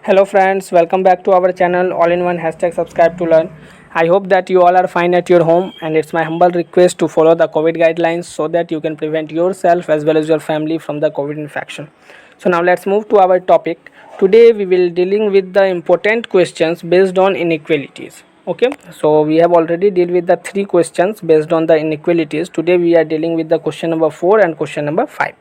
Hello friends, welcome back to our channel all-in-one hashtag subscribe to learn. I hope that you all are fine at your home, and it's my humble request to follow the COVID guidelines so that you can prevent yourself as well as your family from the COVID infection. So now let's move to our topic. Today we will dealing with the important questions based on inequalities. Okay, so we have already dealt with the 3 questions based on the inequalities. Today we are dealing with the question number 4 and question number 5.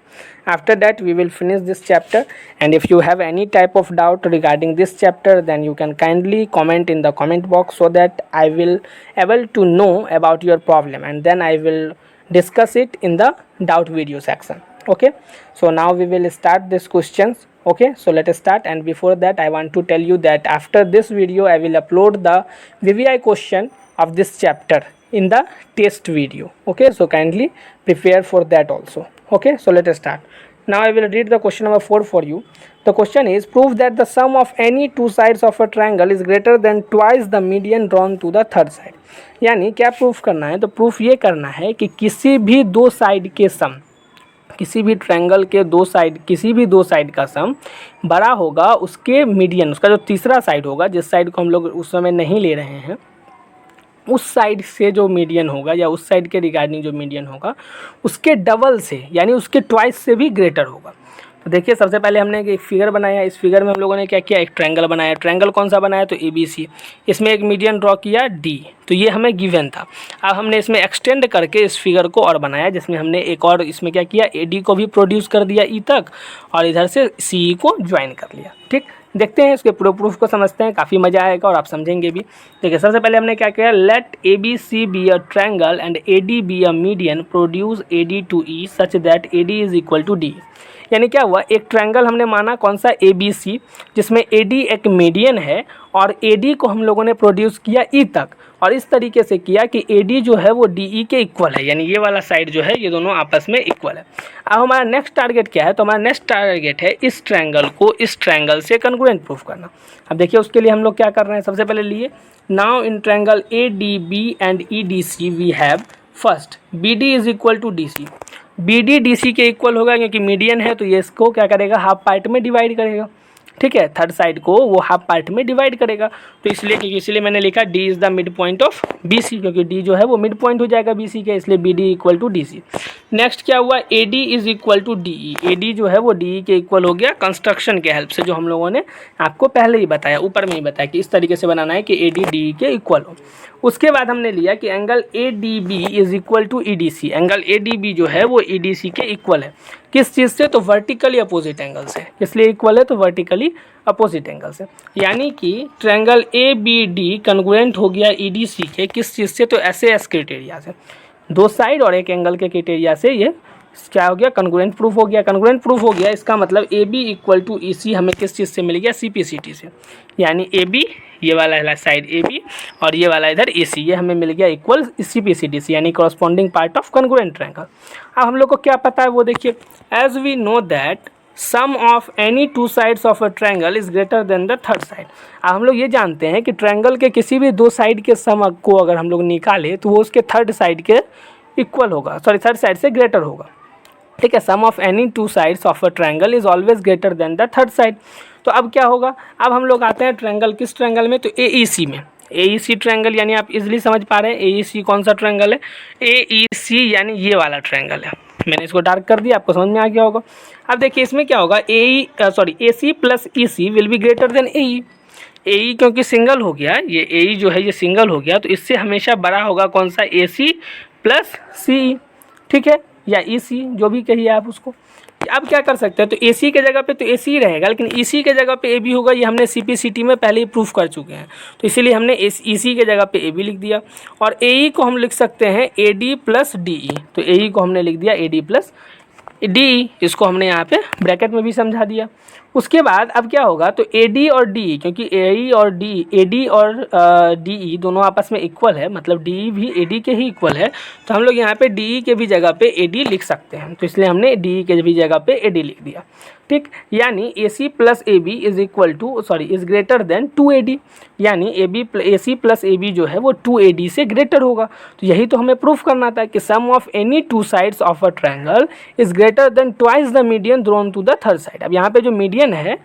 After that we will finish this chapter, and if you have any type of doubt regarding this chapter, then you can kindly comment in the comment box so that I will able to know about your problem, and then I will discuss it in the doubt video section. Okay, so now we will start these questions. Okay, so let us start, and before that I want to tell you that after this video I will upload the VVI question of this chapter in the test video. Okay, so kindly prepare for that also. Okay, so let us start. Now I will read the question number 4 for you. The question is, prove that the sum of any two sides of a triangle is greater than twice the median drawn to the third side. यानी क्या proof करना है? तो proof ये करना है कि किसी भी दो साइड के सम, किसी भी ट्रायंगल के किसी भी दो साइड का सम बड़ा होगा उसके मीडियन, उसका जो तीसरा साइड होगा, जिस साइड को हम लोग उस समय नहीं ले रहे हैं, उस साइड से जो मीडियन होगा या उस साइड के रिगार्डिंग जो मीडियन होगा उसके डबल से यानी उसके ट्वाइस से भी ग्रेटर होगा। तो देखिए, सबसे पहले हमने एक फिगर बनाया। इस फिगर में हम लोगों ने क्या किया, एक ट्रायंगल बनाया। ट्रायंगल कौन सा बनाया? तो ABC। इसमें एक मीडियन ड्रॉ किया D, तो ये हमें गिवन था। अब हमने इसमें एक्सटेंड करके इस फिगर को और बनाया, जिसमें हमने एक और इसमें क्या किया, AD को भी प्रोड्यूस कर दिया E तक, और इधर से CE को ज्वाइन कर लिया। ठीक, देखते हैं इसके प्रूफ को, समझते हैं, काफ़ी मज़ा आएगा और आप समझेंगे भी। देखिए, सबसे पहले हमने क्या किया, let ABC be a triangle and AD be a median, produce AD to E such that AD is equal to D। यानी क्या हुआ, एक ट्रायंगल हमने माना कौन सा, ABC, जिसमें AD एक मीडियन है और AD को हम लोगों ने प्रोड्यूस किया E तक, और इस तरीके से किया कि AD जो है वो DE के इक्वल है, यानी ये वाला साइड जो है ये दोनों आपस में इक्वल है। अब हमारा नेक्स्ट टारगेट क्या है? तो हमारा नेक्स्ट टारगेट है इस ट्रायंगल को इस ट्रायंगल से कॉन्ग्रुएंट प्रूफ करना। अब देखिए, उसके लिए हम लोग क्या कर रहे हैं, सबसे पहले लिए, now in triangle ADB and EDC we have first BD is equal to DC। BD DC के इक्वल होगा क्योंकि मीडियन है, तो ये इसको क्या करेगा, हाफ पार्ट में डिवाइड करेगा। ठीक है, थर्ड साइड को वो हाफ पार्ट में डिवाइड करेगा, तो इसलिए मैंने लिखा D is the mid point of BC, क्योंकि D जो है वो मिड पॉइंट हो जाएगा BC के, इसलिए BD equal to DC। Next क्या हुआ, AD is equal to DE। AD जो है वो DE के इक्वल हो गया कंस्ट्रक्शन के हेल्प से, जो हम लोगों ने आपको पहले ही बताया, ऊपर में ही बताया कि इस तरीके से बनाना है कि AD DE के इक्वल हो। उसके बाद हमने लिया कि angle ADB is equal to EDC। Angle ADB जो है वो EDC के इक्वल है, किस चीज़ से? तो वर्टिकली अपोजिट एंगल से। इसलिए इक्वल है तो वर्टिकली अपोजिट एंगल से, यानी कि ट्रायंगल ABD कॉन्ग्रुएंट हो गया EDC के, किस चीज़ से? तो SAS क्राइटेरिया से, दो साइड और एक एंगल के क्राइटेरिया से ये क्या हो गया, कॉन्ग्रुएंट प्रूफ हो गया। कॉन्ग्रुएंट प्रूफ हो गया, इसका मतलब AB इक्वल टू EC हमें किस चीज़ से मिल गया, CPCT से, यानी AB ये वाला साइड AB और ये वाला इधर AC, ये हमें मिल गया इक्वल CPCT से, यानी corresponding part of congruent triangle. अब हम लोग को क्या पता है वो देखिए, as we know that sum of any two sides of a triangle is greater than the third side. अब हम लोग ये जानते हैं कि ट्रायंगल के किसी भी दो साइड के सम को अगर हम लोग निकालें तो वो उसके थर्ड साइड के इक्वल होगा, थर्ड साइड से ग्रेटर होगा। ठीक है, sum of any two sides of a triangle is always greater than the third side. तो अब क्या होगा, अब हम लोग आते हैं ट्रायंगल, किस ट्रायंगल में? तो AEC में। AEC ट्रायंगल, यानी आप इजीली समझ पा रहे हैं AEC कौन सा ट्रायंगल है, AEC यानी ये वाला ट्रायंगल है। मैंने इसको डार्क कर दिया, आपको समझ में आ गया होगा। अब देखिए, इसमें क्या होगा, AC plus EC will be greater than AE। AE क्योंकि सिंगल हो गया, ये AE जो है ये सिंगल हो गया, तो इससे हमेशा बड़ा होगा कौन सा, AC प्लस CE। ठीक है, या EC जो भी कहिए आप उसको। अब क्या कर सकते हैं, तो AC के जगह पे तो AC ही रहेगा, लेकिन EC के जगह पे AB होगा, ये हमने CPCT में पहले ही प्रूफ कर चुके हैं, तो इसीलिए हमने EC के जगह पे AB लिख दिया, और AE को हम लिख सकते हैं AD प्लस DE। तो AE को हमने लिख दिया AD प्लस DE, इसको हमने यहाँ पे ब्रैकेट में भी समझा दिया। उसके बाद अब क्या होगा, तो AD और DE, क्योंकि AD और DE दोनों आपस में इक्वल है, मतलब DE भी AD के ही इक्वल है, तो हम लोग यहाँ पे DE के भी जगह पे AD लिख सकते हैं, तो इसलिए हमने DE के भी जगह पे AD लिख दिया। ठीक, यानी AC plus AB is greater then 2AD, यानी AC प्लस AB जो है वो 2AD से ग्रेटर होगा। तो यही तो हमें प्रूफ करना था कि sum of any two sides of a triangle is greater than twice the median drawn to the third side. अब यहाँ पे जो मीडियन है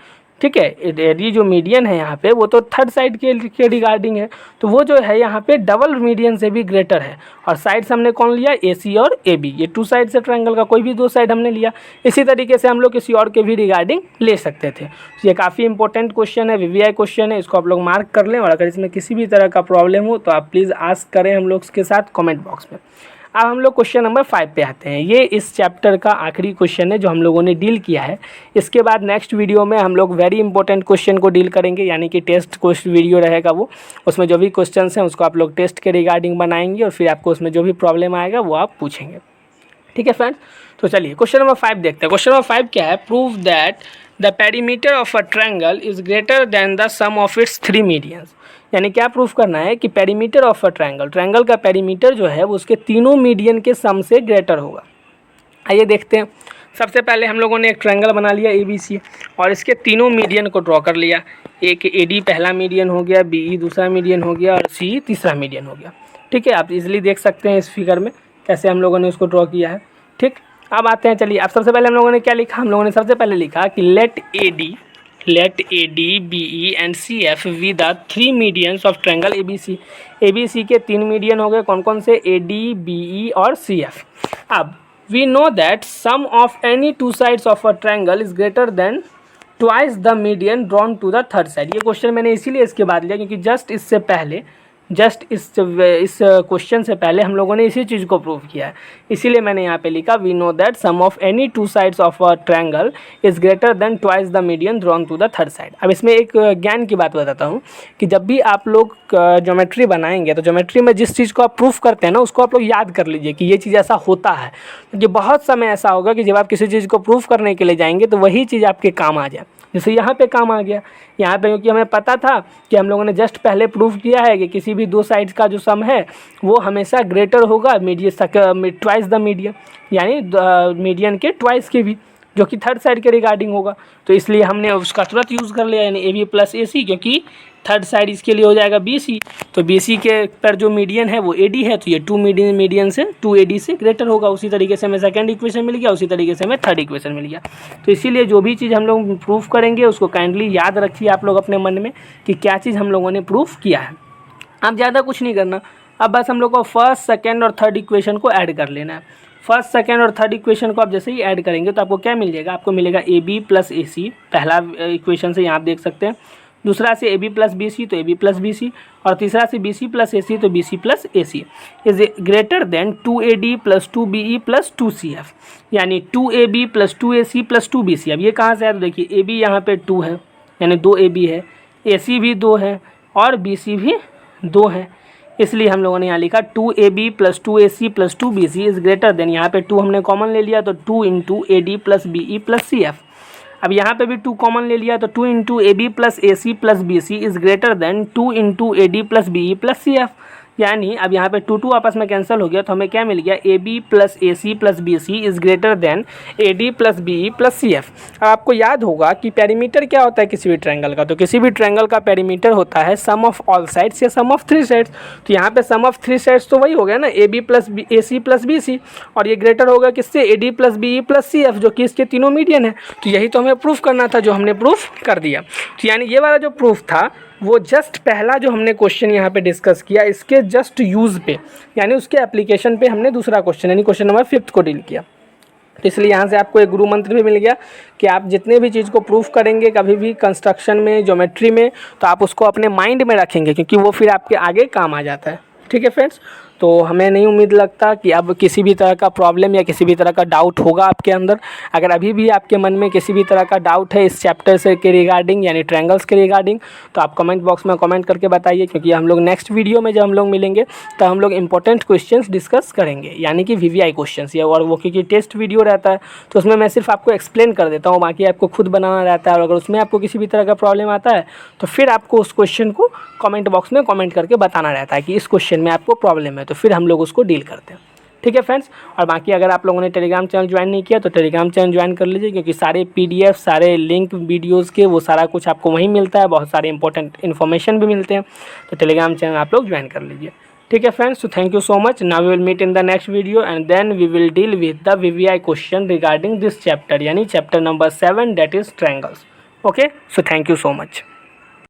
ठीक है। ये जो मीडियन है यहाँ पे वो तो थर्ड साइड के रिगार्डिंग है, तो वो जो है यहाँ पे डबल मीडियन से भी ग्रेटर है। और साइड्स हमने कौन लिया, AC और AB, ये टू साइड से ट्रायंगल का कोई भी दो साइड हमने लिया। इसी तरीके से हम लोग किसी और के भी रिगार्डिंग ले सकते थे। ये काफ़ी इंपॉर्टेंट क्वेश्चन है, VVI क्वेश्चन है, इसको आप लोग मार्क कर लें। और अगर इसमें किसी भी तरह का प्रॉब्लम हो तो आप प्लीज़ आस्क करें हम लोग के साथ कॉमेंट बॉक्स में। अब हम लोग क्वेश्चन नंबर 5 पे आते हैं। ये इस चैप्टर का आखिरी क्वेश्चन है जो हम लोगों ने डील किया है। इसके बाद नेक्स्ट वीडियो में हम लोग वेरी इंपॉर्टेंट क्वेश्चन को डील करेंगे, यानी कि टेस्ट क्वेश्चन वीडियो रहेगा वो। उसमें जो भी क्वेश्चन हैं उसको आप लोग टेस्ट के रिगार्डिंग बनाएंगे और फिर आपको उसमें जो भी प्रॉब्लम आएगा वो आप पूछेंगे। ठीक है फ्रेंड्स, तो चलिए क्वेश्चन नंबर 5 देखते हैं। क्वेश्चन नंबर 5 क्या है, prove that the perimeter of a triangle is greater than the sum of its 3 medians. यानी क्या प्रूफ करना है कि perimeter of a triangle, triangle का पेरीमीटर जो है वो उसके तीनों मीडियन के सम से ग्रेटर होगा। आइए देखते हैं। सबसे पहले हम लोगों ने एक ट्रायंगल बना लिया ABC और इसके तीनों मीडियन को ड्रॉ कर लिया। एक AD पहला मीडियन हो गया, BE दूसरा मीडियन हो गया और CE तीसरा मीडियन हो गया। ठीक है, आप इजीली देख सकते हैं इस फिगर में कैसे हम लोगों ने उसको ड्रॉ किया है। ठीक, अब आते हैं, चलिए अब सबसे पहले हम लोगों ने क्या लिखा, हम लोगों ने सबसे पहले लिखा कि let AD, BE and CF be the 3 medians of triangle ABC। ABC के 3 मीडियन हो गए, कौन कौन से, AD, BE और CF। अब we know that sum of any two sides of a triangle is greater than twice the median drawn to the third side. ये question मैंने इसीलिए इसके बाद लिया क्योंकि जस्ट इस क्वेश्चन से पहले हम लोगों ने इसी चीज़ को प्रूव किया है, इसीलिए मैंने यहाँ पे लिखा we know that sum of any two sides of a triangle is greater than twice the median drawn to the third side. अब इसमें एक ज्ञान की बात बताता हूँ कि जब भी आप लोग ज्योमेट्री बनाएंगे तो ज्योमेट्री में जिस चीज़ को आप प्रूफ करते हैं ना उसको आप लोग याद कर लीजिए कि ये चीज़ ऐसा होता है, क्योंकि बहुत समय ऐसा होगा कि जब आप किसी चीज़ को प्रूफ करने के लिए जाएंगे तो वही चीज़ आपके काम आ जाए। जैसे यहाँ पे काम आ गया, यहाँ पे क्योंकि हमें पता था कि हम लोगों ने जस्ट पहले प्रूफ किया है कि किसी भी दो साइड्स का जो सम है वो हमेशा ग्रेटर होगा ट्वाइस द मीडियन, यानी मीडियन के ट्वाइस के भी, जो कि थर्ड साइड के रिगार्डिंग होगा। तो इसलिए हमने उसका तुरंत यूज़ कर लिया, यानी AB प्लस AC, क्योंकि थर्ड साइड इसके लिए हो जाएगा BC, तो BC के पर जो मीडियन है वो AD है, तो ये 2 मीडियन से 2AD से ग्रेटर होगा। उसी तरीके से हमें सेकंड इक्वेशन मिल गया, उसी तरीके से हमें थर्ड इक्वेशन मिल गया। तो इसीलिए जो भी चीज़ हम लोग प्रूफ करेंगे उसको काइंडली याद रखिए आप लोग अपने मन में कि क्या चीज़ हम लोगों ने प्रूफ किया है। अब ज़्यादा कुछ नहीं करना, अब बस हम लोग को फर्स्ट, सेकेंड और थर्ड इक्वेशन को ऐड कर लेना है। फर्स्ट, सेकेंड और थर्ड इक्वेशन को आप जैसे ही ऐड करेंगे तो आपको क्या मिल जाएगा, आपको मिलेगा AB प्लस AC, पहला इक्वेशन से यहाँ आप देख सकते हैं। दूसरा से AB प्लस BC तो AB प्लस BC, और तीसरा से BC प्लस AC तो BC plus AC is greater then 2AD plus 2BE plus 2CF, यानी 2AB plus 2AC plus 2BC। अब ये कहाँ से है, तो देखिए AB यहाँ पे 2 है, यानी 2AB है, AC भी 2 है और BC भी 2 है, इसलिए हम लोगों ने यहाँ लिखा 2AB plus 2AC plus 2BC is greater then, यहाँ पे 2 हमने कॉमन ले लिया तो 2 into AD plus BE plus CF। अब यहाँ पे भी 2 कॉमन ले लिया तो 2 into AB plus AC plus BC is greater then 2 into AD plus BE plus CF, यानी अब यहाँ पे 2 आपस में कैंसिल हो गया तो हमें क्या मिल गया, AB plus AC plus BC is greater then AD plus BE plus CF। अब आपको याद होगा कि पेरीमीटर क्या होता है किसी भी ट्रायंगल का, तो किसी भी ट्रायंगल का पेरीमीटर होता है सम ऑफ ऑल साइड्स या सम ऑफ 3 साइड्स। तो यहाँ पे सम ऑफ 3 साइड्स तो वही हो गया ना, AB plus AC plus BC, और ये ग्रेटर होगा किससे, AD plus BE plus CF, जो कि इसके तीनों मीडियन है। तो यही तो हमें प्रूफ करना था, जो हमने प्रूफ कर दिया। तो यानी ये वाला जो प्रूफ था वो जस्ट पहला जो हमने क्वेश्चन यहाँ पे डिस्कस किया इसके जस्ट यूज़ पे, यानी उसके एप्लीकेशन पे हमने दूसरा क्वेश्चन यानी क्वेश्चन नंबर 5 को डील किया। तो इसलिए यहाँ से आपको एक गुरु मंत्र भी मिल गया कि आप जितने भी चीज़ को प्रूफ करेंगे कभी भी कंस्ट्रक्शन में, ज्योमेट्री में, तो आप उसको अपने माइंड में रखेंगे, क्योंकि वो फिर आपके आगे काम आ जाता है। ठीक है फ्रेंड्स, तो हमें नहीं उम्मीद लगता कि अब किसी भी तरह का प्रॉब्लम या किसी भी तरह का डाउट होगा आपके अंदर। अगर अभी भी आपके मन में किसी भी तरह का डाउट है इस चैप्टर से के रिगार्डिंग, यानी ट्रायंगल्स के रिगार्डिंग, तो आप कमेंट बॉक्स में कमेंट करके बताइए, क्योंकि हम लोग नेक्स्ट वीडियो में जब हम लोग मिलेंगे तो हम लोग इंपॉर्टेंट क्वेश्चंस डिस्कस करेंगे, यानी कि VVI क्वेश्चंस, या और वो क्योंकि टेस्ट वीडियो रहता है तो उसमें मैं सिर्फ आपको एक्सप्लेन कर देता हूँ, बाकी आपको खुद बनाना रहता है। और अगर उसमें आपको किसी भी तरह का प्रॉब्लम आता है तो फिर आपको उस क्वेश्चन को कमेंट बॉक्स में कमेंट करके बताना रहता है कि इस क्वेश्चन में आपको प्रॉब्लम है, तो फिर हम लोग उसको डील करते हैं। ठीक है फ्रेंड्स, और बाकी अगर आप लोगों ने टेलीग्राम चैनल ज्वाइन नहीं किया तो टेलीग्राम चैनल ज्वाइन कर लीजिए, क्योंकि सारे PDF, सारे लिंक वीडियोस के, वो सारा कुछ आपको वहीं मिलता है, बहुत सारे इंपॉर्टेंट इन्फॉर्मेशन भी मिलते हैं, तो टेलीग्राम चैनल आप लोग ज्वाइन कर लीजिए। ठीक है friends, so thank you so much. Now we will meet in the next video and then we will deal with the VVI question regarding this chapter, यानी chapter number 7, that is triangles. Okay, so thank you so much.